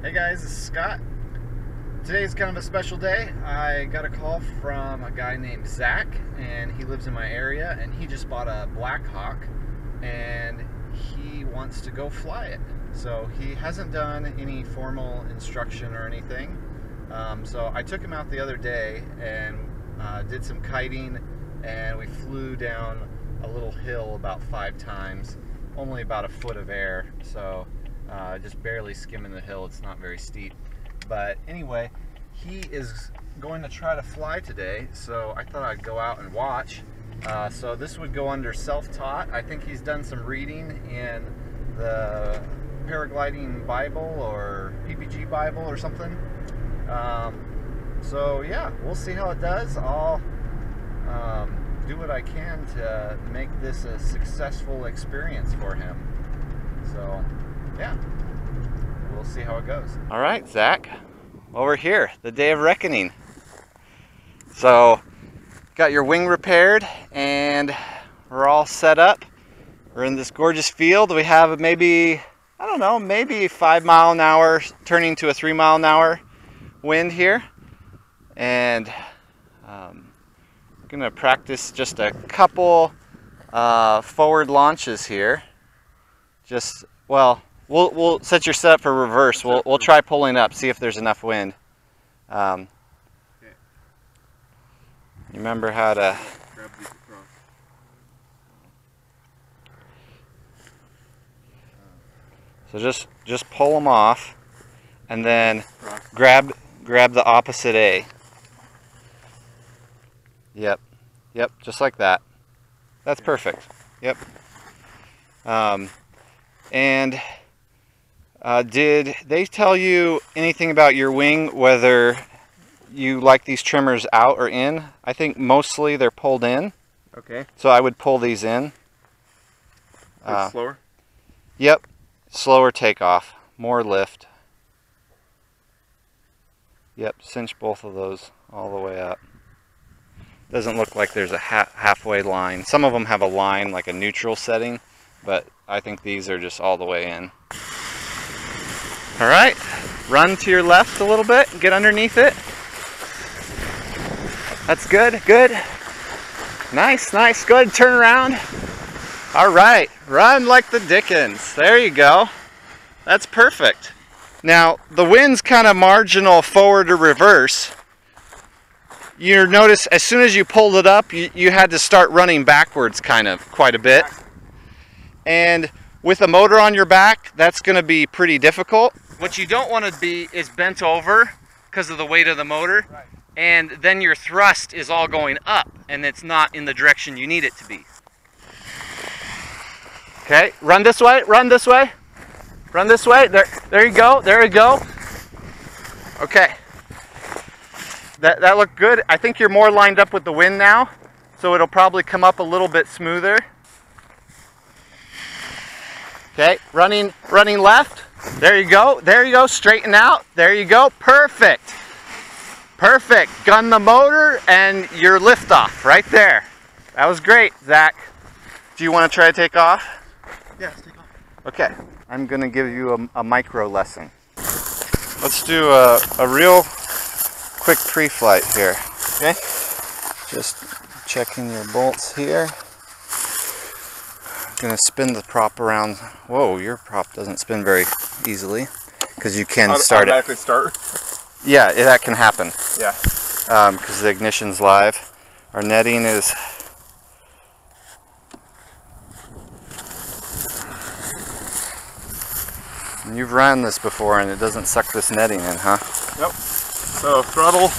Hey guys, this is Scott. Today is kind of a special day. I got a call from a guy named Zach, and he lives in my area, and he just bought a Black Hawk, and he wants to go fly it. So he hasn't done any formal instruction or anything. So I took him out the other day and did some kiting, and we flew down a little hill about 5 times, only about a foot of air. So just barely skimming the hill. It's not very steep. But anyway, he is going to try to fly today, so I thought I'd go out and watch. So this would go under self-taught. I think he's done some reading in the paragliding Bible or PPG Bible or something. So yeah, we'll see how it does. I'll do what I can to make this a successful experience for him. So yeah, we'll see how it goes. All right, Zach. Well, we're here, the day of reckoning. So, got your wing repaired, and we're all set up. We're in this gorgeous field. We have maybe, I don't know, maybe 5 mile an hour turning to a 3 mile an hour wind here. And I'm gonna practice just a couple forward launches here. We'll set your setup for reverse. We'll try pulling up, see if there's enough wind. Okay. Remember how to grab these across. So just pull them off, and then grab the opposite A. Yep, just like that. That's perfect. Yep. And did they tell you anything about your wing, whether you like these trimmers out or in? I think mostly they're pulled in. Okay. So I would pull these in. Slower? Yep. Slower takeoff. More lift. Yep. Cinch both of those all the way up. Doesn't look like there's a halfway line. Some of them have a line, like a neutral setting, but I think these are just all the way in. All right, run to your left a little bit, get underneath it. That's good, good. Nice, good, turn around. All right, run like the dickens. There you go. That's perfect. Now, the wind's kind of marginal forward or reverse. You notice as soon as you pulled it up, you had to start running backwards quite a bit. And with a motor on your back, that's going to be pretty difficult. What you don't want to be is bent over because of the weight of the motor, right. And then your thrust is all going up and it's not in the direction you need it to be. Okay, run this way, run this way, run this way. There you go, there you go. Okay, that looked good. I think you're more lined up with the wind now, so it'll probably come up a little bit smoother. Okay, running left. There you go, straighten out. There you go, perfect. Perfect, gun the motor and your liftoff right there. That was great, Zach. Do you want to try to take off? Yes, take off. Okay, I'm gonna give you a micro lesson. Let's do a real quick pre-flight here, okay? Just checking your bolts here. Gonna spin the prop around. Whoa, your prop doesn't spin very easily because you can start it. Start? Yeah, that can happen. Yeah. Because the ignition's live. Our netting is. And you've ran this before and it doesn't suck this netting in, huh? Yep. So throttle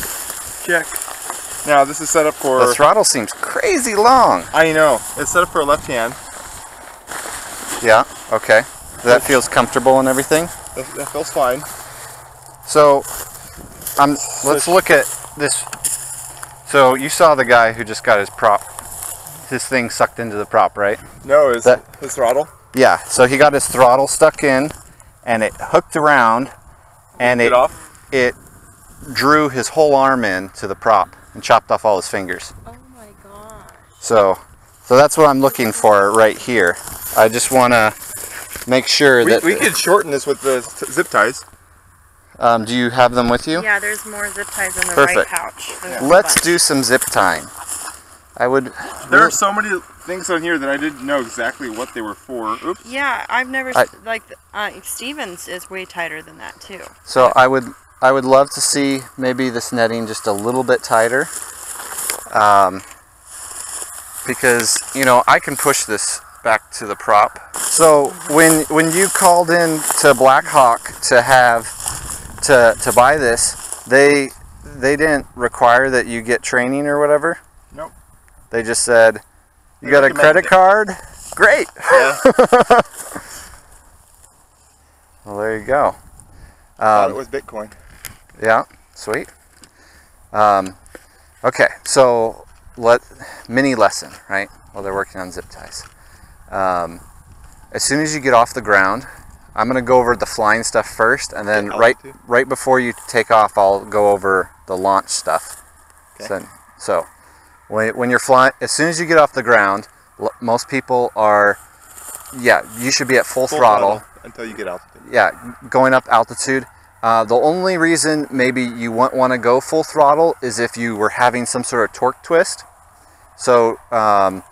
check. Now this is set up for. The throttle seems crazy long. I know. It's set up for a left hand. Yeah, okay. That feels comfortable and everything? That feels fine. So, let's look at this. So, you saw the guy who just got his thing sucked into the prop, right? No, his throttle? Yeah, so he got his throttle stuck in, and it hooked around, and it drew his whole arm in to the prop and chopped off all his fingers. Oh my gosh. So that's what I'm looking for right here. I just want to make sure that... We could shorten this with the zip ties. Do you have them with you? Yeah, there's more zip ties in the Perfect. right pouch. Let's do some zip tying. There are so many things on here that I didn't know exactly what they were for. Oops. Yeah, I've never Stevens is way tighter than that too. So I would love to see maybe this netting just a little bit tighter, because you know I can push this back to the prop. So when you called in to Black Hawk to have to buy this, they didn't require that you get training or whatever. Nope. They just said, you got a credit card? Great. Yeah. Well, there you go. Thought it was Bitcoin. Yeah, sweet. Okay, so mini lesson, right? While they're working on zip ties. As soon as you get off the ground, I'm going to go over the flying stuff first, and then right before you take off, I'll go over the launch stuff. Okay. So when you're flying, as soon as you get off the ground, most people are, you should be at full throttle until you get altitude. Yeah, going up altitude. The only reason maybe you wouldn't want to go full throttle is if you were having some sort of torque twist. So understand.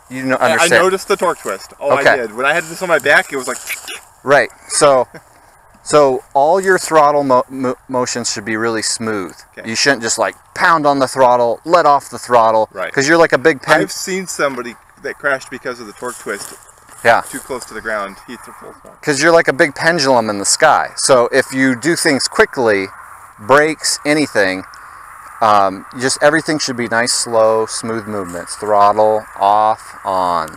I noticed the torque twist. Oh, okay. I did. When I had this on my back, it was like. Right. So all your throttle motions should be really smooth. Okay. You shouldn't just like pound on the throttle, let off the throttle. Right. Because you're like a big I've seen somebody that crashed because of the torque twist. Yeah. Too close to the ground. He hit the full throttle. Because you're like a big pendulum in the sky. So if you do things quickly, brakes, anything, just everything should be nice, slow, smooth movements. Throttle, off, on,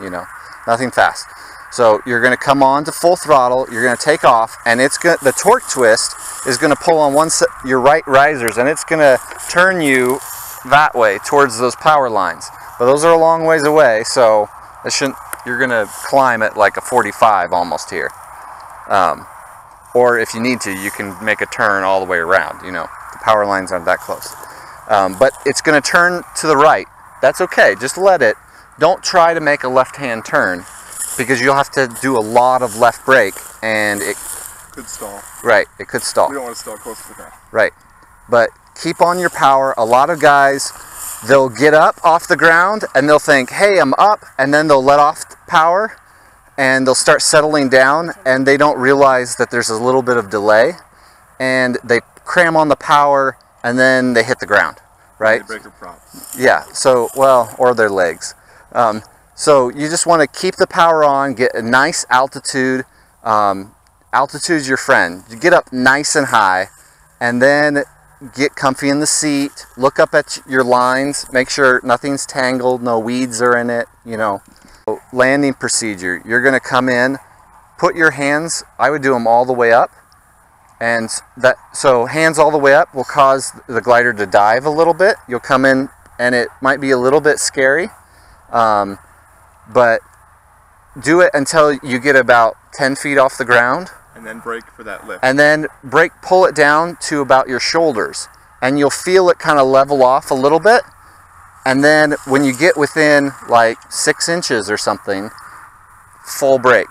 you know, nothing fast. So you're going to come on to full throttle, you're going to take off, and the torque twist is going to pull on your right risers, and it's going to turn you that way towards those power lines. But those are a long ways away, so you're going to climb at like a 45 almost here. Or if you need to, you can make a turn all the way around, you know. The power lines aren't that close. But it's going to turn to the right. That's okay, just let it. Don't try to make a left-hand turn, because you'll have to do a lot of left brake, and it could stall. Right, it could stall. We don't want to stall close to the ground. Right, but keep on your power. A lot of guys, they'll get up off the ground and they'll think, hey, I'm up, and then they'll let off power and they'll start settling down, and they don't realize that there's a little bit of delay, and they cram on the power and then they hit the ground, right? They break their props. Yeah, so, well, or their legs. So you just want to keep the power on, get a nice altitude. Altitude's your friend. You get up nice and high, and then get comfy in the seat. Look up at your lines. Make sure nothing's tangled, no weeds are in it, you know. So, landing procedure. You're going to come in, put your hands, I would do them all the way up. And so hands all the way up will cause the glider to dive a little bit. You'll come in, and it might be a little bit scary. But do it until you get about 10 feet off the ground. And then brake for that lift. And then pull it down to about your shoulders. And you'll feel it kind of level off a little bit. And then when you get within like 6 inches or something, full brake.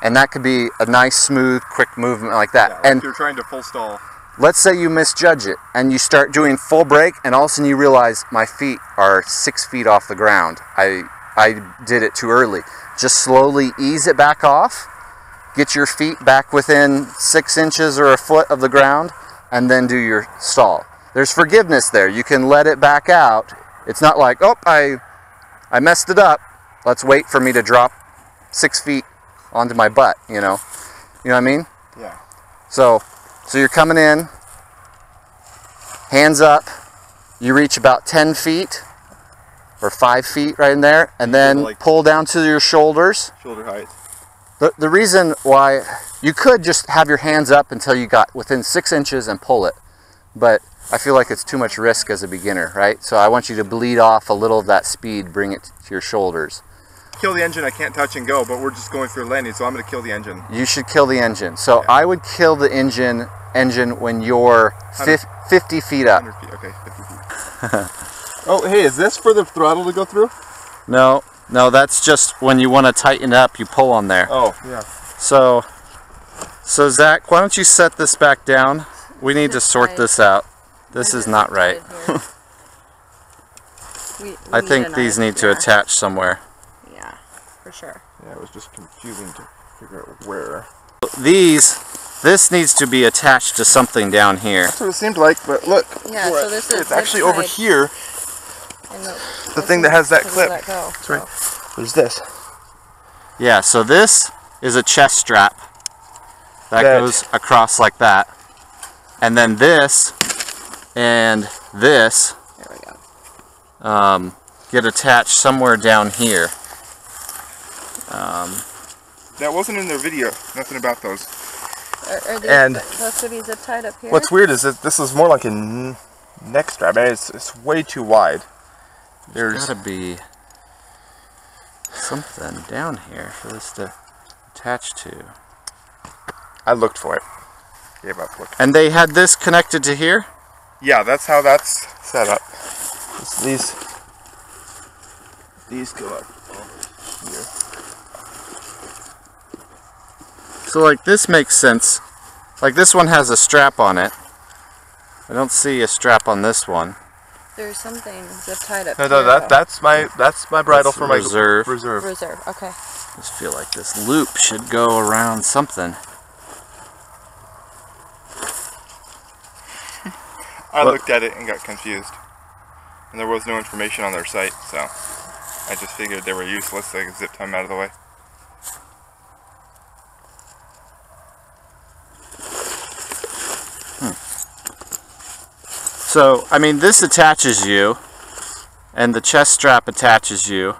And that could be a nice, smooth, quick movement like that. Yeah, and if you're trying to full stall. Let's say you misjudge it and you start doing full brake, and all of a sudden you realize my feet are 6 feet off the ground. I did it too early. Just slowly ease it back off, get your feet back within 6 inches or a foot of the ground, and then do your stall. There's forgiveness there. You can let it back out. It's not like, oh, I messed it up. Let's wait for me to drop 6 feet onto my butt, you know. You know what I mean? Yeah. So you're coming in, hands up, you reach about 10 feet or 5 feet right in there, and then like pull down to your shoulders. Shoulder height. The reason why, you could just have your hands up until you got within 6 inches and pull it, but I feel like it's too much risk as a beginner, right? So I want you to bleed off a little of that speed, bring it to your shoulders. Kill the engine, I can't touch and go, but we're just going through a landing, so I'm going to kill the engine. You should kill the engine. So yeah. I would kill the engine when you're 50 feet up. 100 feet, okay, 50 feet. Oh, hey, is this for the throttle to go through? No, that's just when you want to tighten up, you pull on there. Oh, yeah. So So Zach, why don't you set this back down? We need to sort this out. This is not right. I think these need to attach somewhere. Yeah, for sure. Yeah, it was just confusing to figure out where. This needs to be attached to something down here. That's what it seemed like, but look. Yeah, so this is it's actually over here. And The thing that has that clip. Let go, That's right. There's this. Yeah, so this is a chest strap that goes across like that. And then this and this there we go. Get attached somewhere down here. That wasn't in their video. Nothing about those. Are these, And that's what he's tied up here? what's weird is that this is more like a neck strap. I mean, it's way too wide. There's gotta be something down here for this to attach to. I looked for it. Gave up looking. And they had this connected to here? Yeah, that's how that's set up. These go up over here. So like this makes sense. Like this one has a strap on it. I don't see a strap on this one. There's something zip tied up No, here. that's my bridle That's for my reserve. reserve. Reserve, okay. I just feel like this loop should go around something. I looked at it and got confused. And there was no information on their site, so I just figured they were useless, so I could zip tie them out of the way. So, I mean, this attaches you, and the chest strap attaches you.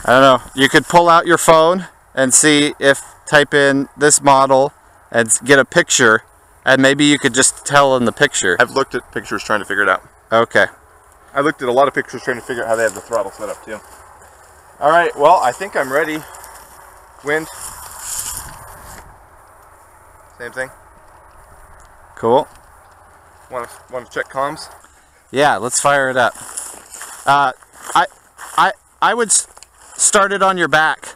I don't know, you could pull out your phone and see if, type in this model and get a picture, and maybe you could just tell in the picture. I've looked at pictures trying to figure it out. Okay. I looked at a lot of pictures trying to figure out how they have the throttle set up too. Alright, well, I think I'm ready. Wind. Same thing. Cool. Want to check comms? Yeah, let's fire it up. I would start it on your back.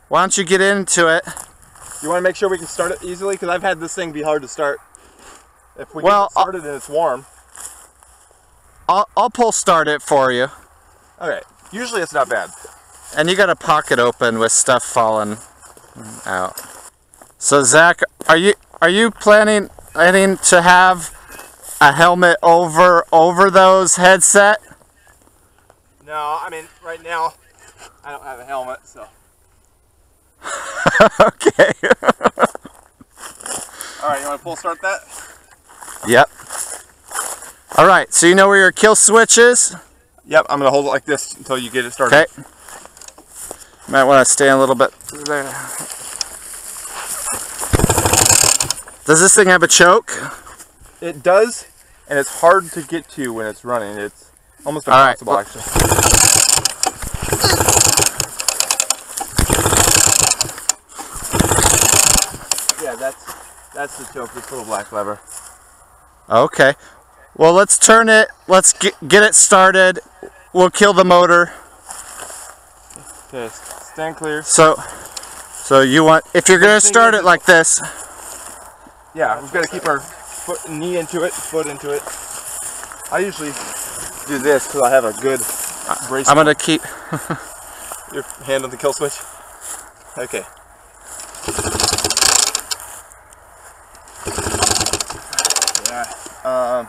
Why don't you get into it? You want to make sure we can start it easily? Because I've had this thing be hard to start. If we get it started and it's warm. I'll pull start it for you. Okay. Usually it's not bad. And you got a pocket open with stuff falling out. So Zach, are you planning to have a helmet over those headset? No, I mean right now I don't have a helmet, so. Okay. Alright, you want to pull start that? Yep. Alright, so you know where your kill switch is? Yep, I'm going to hold it like this until you get it started. Okay. Might want to stay a little bit there. Does this thing have a choke? It does, and it's hard to get to when it's running. It's almost impossible, actually. Yeah, that's the choke, this little black lever. Okay. Well, let's turn it. Let's get it started. We'll kill the motor. Okay, stand clear. So you want, if you're going to start it like this. Yeah, we've got to keep our knee into it, foot into it. I usually do this because I have a good brace. I'm going to keep your hand on the kill switch. Okay. Yeah.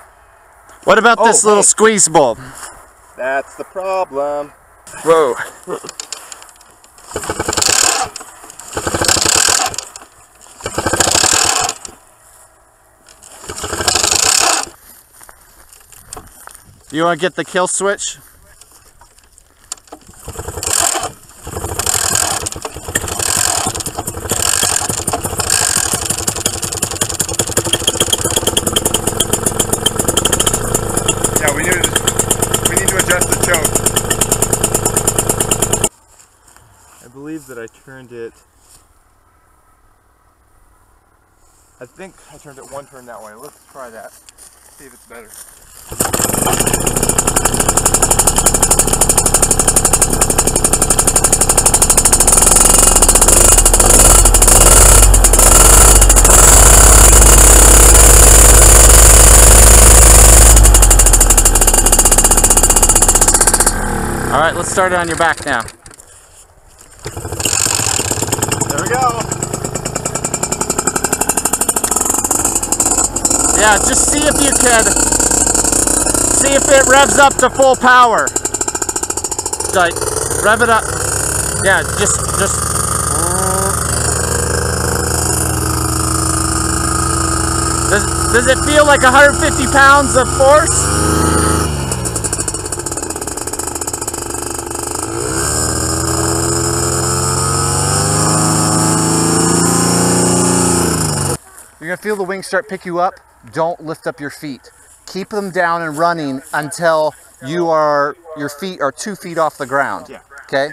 What about this little squeeze bulb? That's the problem. Whoa. You want to get the kill switch? Yeah, we need to adjust the choke. I believe that I turned it. I think I turned it one turn that way. Let's try that. See if it's better. right, let's start it on your back now. There we go. Yeah, just see if you can, see if it revs up to full power. Like, rev it up. Yeah, just. Does it feel like 150 pounds of force? You're gonna feel the wings start pick you up. Don't lift up your feet. Keep them down and running until your feet are 2 feet off the ground. Yeah. Okay?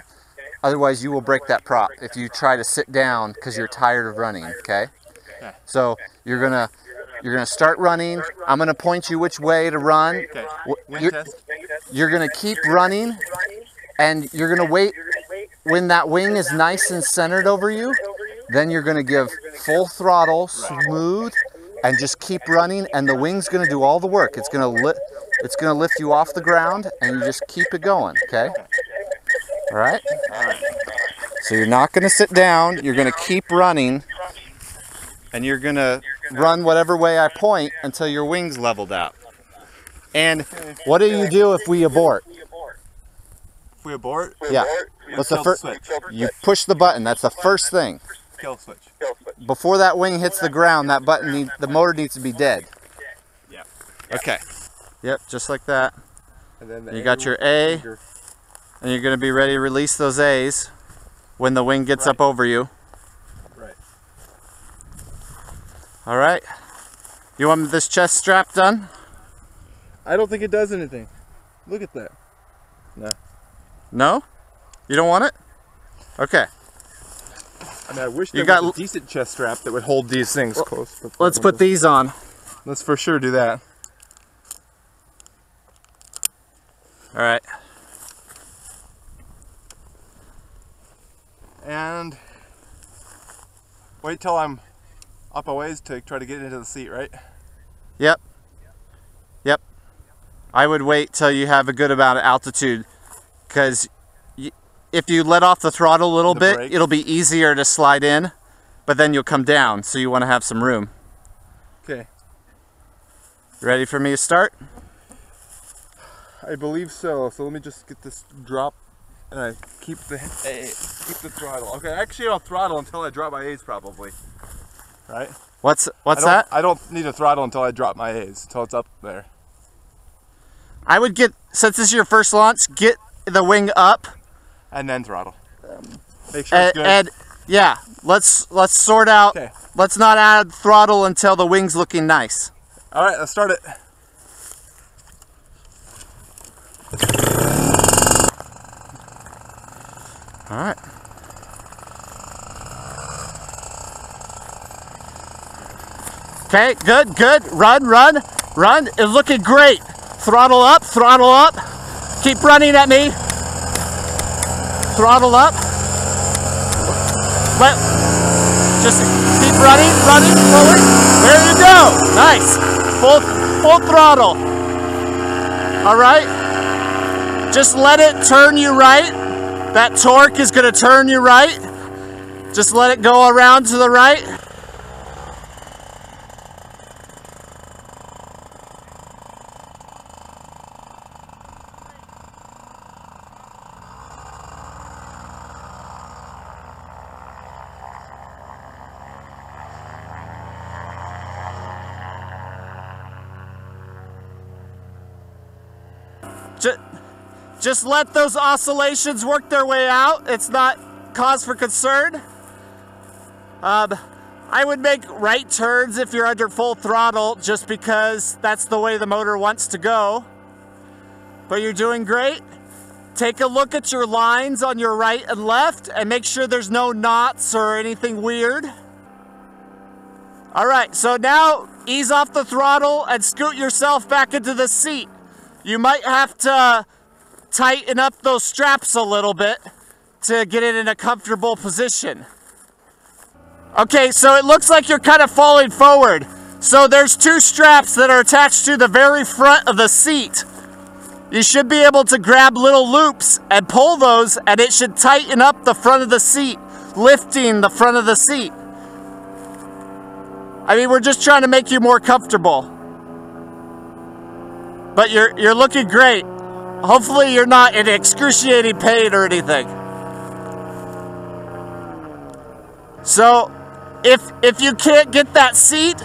Otherwise you will break that prop if you try to sit down because you're tired of running, okay? Okay. So you're gonna start running. I'm gonna point you which way to run. Okay. You're gonna keep running and you're gonna wait when that wing is nice and centered over you. Then you're gonna give full throttle, smooth, and just keep running, and the wing's gonna do all the work. It's gonna lift you off the ground, and you just keep it going, okay? All right? All right. So you're not gonna sit down, you're gonna keep running, and you're gonna run whatever way I point until your wing's leveled out. And what do you do if we abort? If we abort? Yeah. What's the first? You push the button, that's the first thing. Kill switch. Before that wing hits the ground, that button the motor needs to be dead. Yeah. Okay. Yep, just like that. And then You got your A, and you're going to be ready to release those A's when the wing gets up over you. Right. All right. You want this chest strap done? I don't think it does anything. Look at that. No. No? You don't want it? Okay. I mean, I wish You there got was a decent chest strap that would hold these things close. But Let's put these on. Let's for sure do that. All right. And wait till I'm up a ways to try to get into the seat, right? Yep. Yep. I would wait till you have a good amount of altitude, because if you let off the throttle a little bit, brake. it'll be easier to slide in, but then you'll come down, so you want to have some room. Okay. Ready for me to start? I believe so. So let me just get this drop, and I keep the throttle. Okay, actually I'll throttle until I drop my A's probably. Right? What's that? I don't need a throttle until I drop my A's, until it's up there. I would since this is your first launch, get the wing up. And then throttle. Make sure it's good. And yeah, let's sort out. Okay. Let's not add throttle until the wing's looking nice. All right, let's start it. All right. Okay, good, good. Run, run, run. It's looking great. Throttle up, throttle up. Keep running at me. Throttle up. Just keep running, running forward. There you go. Nice. Full throttle. All right. Just let it turn you right. That torque is going to turn you right. Just let it go around to the right. Just let those oscillations work their way out. It's not cause for concern. I would make right turns if you're under full throttle, just because that's the way the motor wants to go. But you're doing great. Take a look at your lines on your right and left and make sure there's no knots or anything weird. All right, so now ease off the throttle and scoot yourself back into the seat. You might have to tighten up those straps a little bit to get it in a comfortable position. Okay, so it looks like you're kind of falling forward. So there's two straps that are attached to the very front of the seat. you should be able to grab little loops and pull those, and it should tighten up the front of the seat, lifting the front of the seat. I mean, we're just trying to make you more comfortable. But you're looking great. Hopefully you're not in excruciating pain or anything. So if you can't get that seat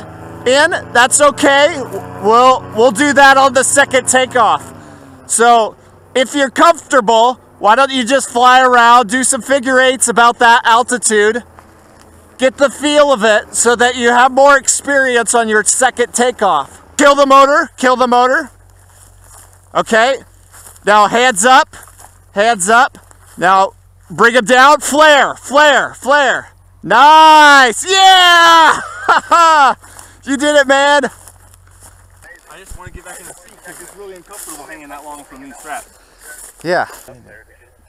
in, that's okay. We'll do that on the second takeoff. So if you're comfortable, why don't you just fly around, do some figure eights about that altitude, get the feel of it so that you have more experience on your second takeoff. Kill the motor, kill the motor. Okay, now hands up, hands up. Now bring them down, flare, flare, flare. Nice, yeah! You did it, man. I just want to get back in the seat because it's really uncomfortable hanging that long from these straps. Yeah.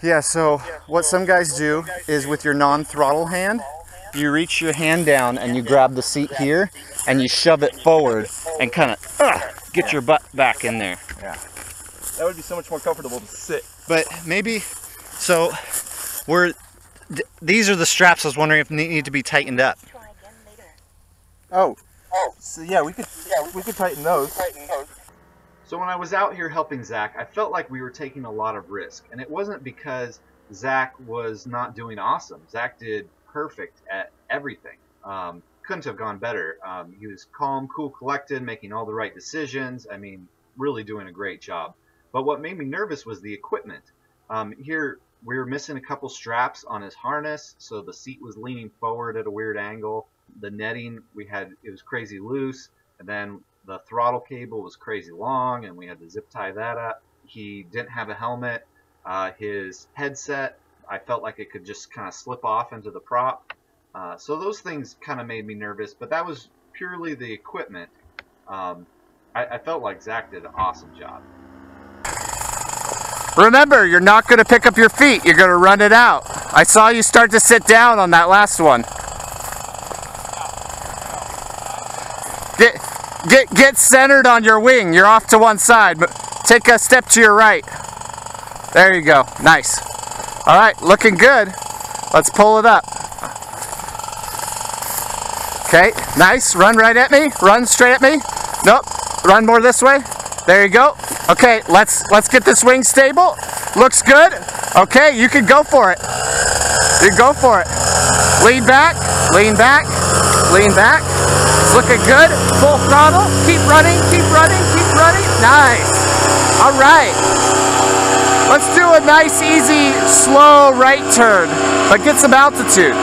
Yeah, so what some guys do is with your non-throttle hand, you reach your hand down and you grab the seat here and you shove it forward and kind of get your butt back in there. Yeah. That would be so much more comfortable to sit. But maybe, so these are the straps I was wondering if they need to be tightened up. Oh. So yeah, we could tighten those. So when I was out here helping Zach, I felt like we were taking a lot of risk. And it wasn't because Zach was not doing awesome. Zach did perfect at everything. Couldn't have gone better. He was calm, cool, collected, making all the right decisions. I mean, really doing a great job. But what made me nervous was the equipment. Here, we were missing a couple straps on his harness, so the seat was leaning forward at a weird angle. The netting, it was crazy loose, and then the throttle cable was crazy long, and we had to zip tie that up. He didn't have a helmet. His headset, I felt like it could just kind of slip off into the prop. So those things kind of made me nervous, but that was purely the equipment. I felt like Zach did an awesome job. Remember, you're not going to pick up your feet. You're going to run it out. I saw you start to sit down on that last one. Get centered on your wing. You're off to one side. Take a step to your right. There you go. Nice. All right, looking good. Let's pull it up. Okay, nice. Run right at me. Run straight at me. Nope. Run more this way. There you go. Okay, let's get this wing stable. Looks good. Okay, you can go for it. You go for it. Lean back, lean back, lean back. It's looking good. Full throttle. Keep running, keep running, keep running. Nice. All right. Let's do a nice, easy, slow right turn, but get some altitude.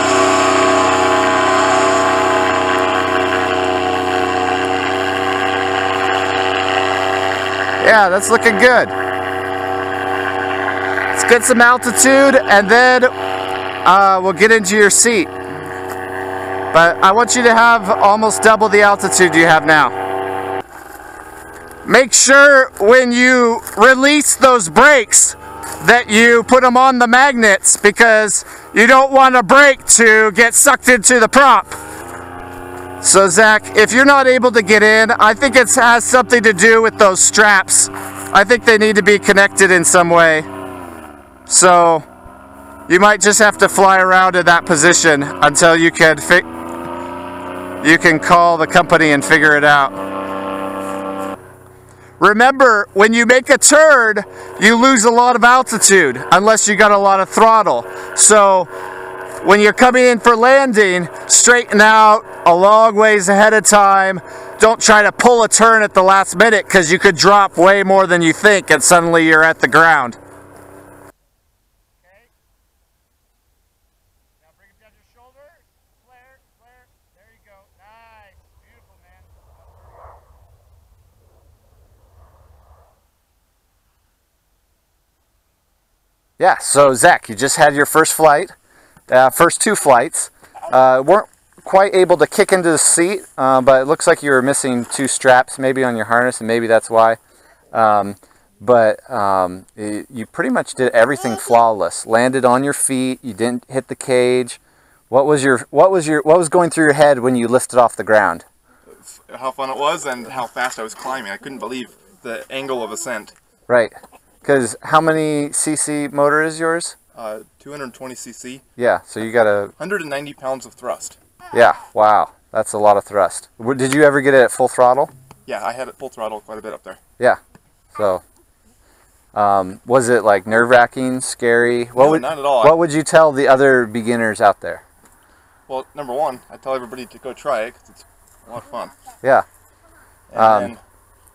Yeah, that's looking good. Let's get some altitude and then we'll get into your seat. But I want you to have almost double the altitude you have now. Make sure when you release those brakes that you put them on the magnets because you don't want a brake to get sucked into the prop. So Zach, if you're not able to get in, I think it has something to do with those straps. I think they need to be connected in some way. So you might just have to fly around in that position until you can call the company and figure it out. Remember, when you make a turn, you lose a lot of altitude unless you got a lot of throttle. So when you're coming in for landing, straighten out a long ways ahead of time. Don't try to pull a turn at the last minute because you could drop way more than you think and suddenly you're at the ground. Okay. Now bring it down your shoulder. Flare, flare. There you go. Nice. Beautiful, man. Yeah, so Zach, you just had your first flight, first two flights. Weren't quite able to kick into the seat, but it looks like you were missing two straps, maybe on your harness, and maybe that's why. You pretty much did everything flawless. Landed on your feet. You didn't hit the cage. What was going through your head when you lifted off the ground? How fun it was and how fast I was climbing. I couldn't believe the angle of ascent. Right. Because how many cc motor is yours? 220 cc. Yeah, so you got a 190 pounds of thrust. Yeah, wow, that's a lot of thrust. Did you ever get it at full throttle? Yeah, I had it full throttle quite a bit up there. Yeah, so was it like nerve-wracking, scary? No, not at all. What would you tell the other beginners out there? Well, number one, I tell everybody to go try it because it's a lot of fun. Yeah. And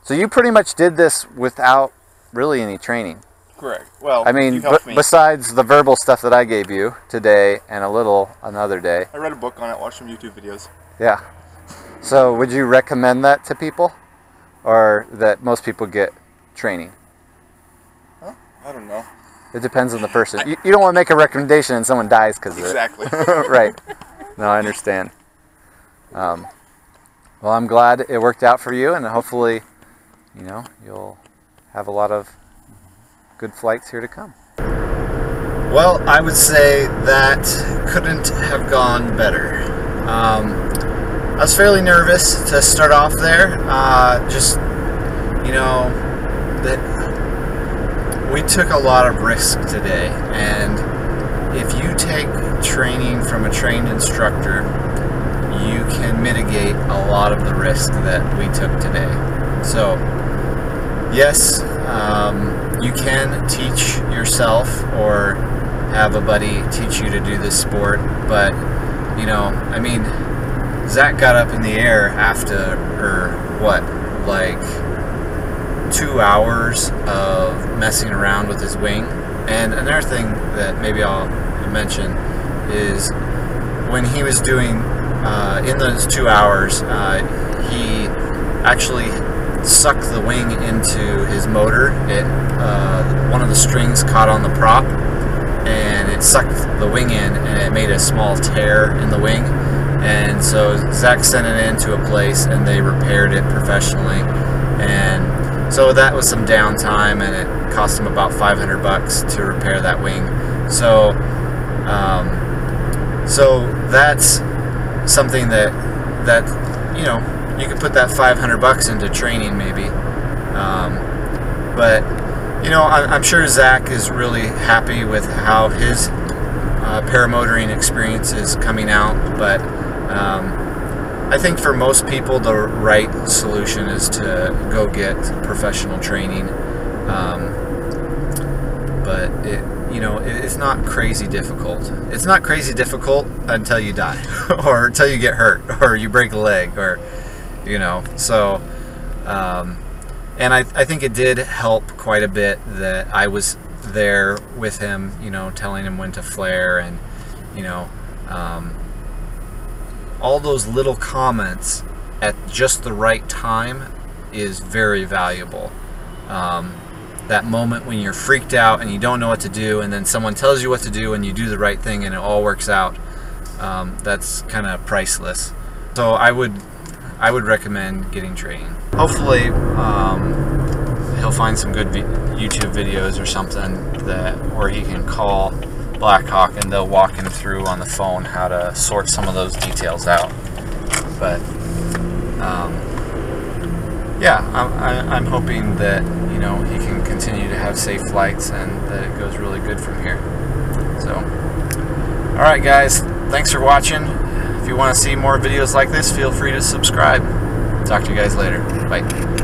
So you pretty much did this without really any training. correct. Well, I mean, you helped me. besides the verbal stuff that I gave you today and a little another day. I read a book on it, watched some YouTube videos. Yeah. So would you recommend that to people? Or that most people get training? Huh? I don't know. It depends on the person. You don't want to make a recommendation and someone dies because of it. Exactly. Right. No, I understand. Well, I'm glad it worked out for you, and hopefully, you know, you'll have a lot of good flights here to come. Well, I would say that couldn't have gone better. I was fairly nervous to start off there. Just, you know, that we took a lot of risk today, and if you take training from a trained instructor, you can mitigate a lot of the risk that we took today. So, yes, you can teach yourself or have a buddy teach you to do this sport, but, you know, I mean, Zach got up in the air after, what, like 2 hours of messing around with his wing. And another thing that maybe I'll mention is when he was doing, in those 2 hours, he actually sucked the wing into his motor. One of the strings caught on the prop and it sucked the wing in, and it made a small tear in the wing. And so Zach sent it into a place and they repaired it professionally. And so that was some downtime, and it cost him about $500 to repair that wing. So, so that's something that you know, you could put that $500 into training maybe. But you know, I'm sure Zach is really happy with how his paramotoring experience is coming out. But I think for most people, the right solution is to go get professional training. But you know, it's not crazy difficult. It's not crazy difficult until you die, or until you get hurt, or you break a leg, or you know. So, and I think it did help quite a bit that I was there with him, you know, telling him when to flare, and you know, all those little comments at just the right time is very valuable. That moment when you're freaked out and you don't know what to do, and then someone tells you what to do and you do the right thing and it all works out, that's kind of priceless. So I would recommend getting training. Hopefully he'll find some good YouTube videos or something where he can call Blackhawk and they'll walk him through on the phone how to sort some of those details out. But yeah, I'm hoping that, you know, he can continue to have safe flights and that it goes really good from here. So, all right, guys, thanks for watching. If you want to see more videos like this, feel free to subscribe. Talk to you guys later. Bye.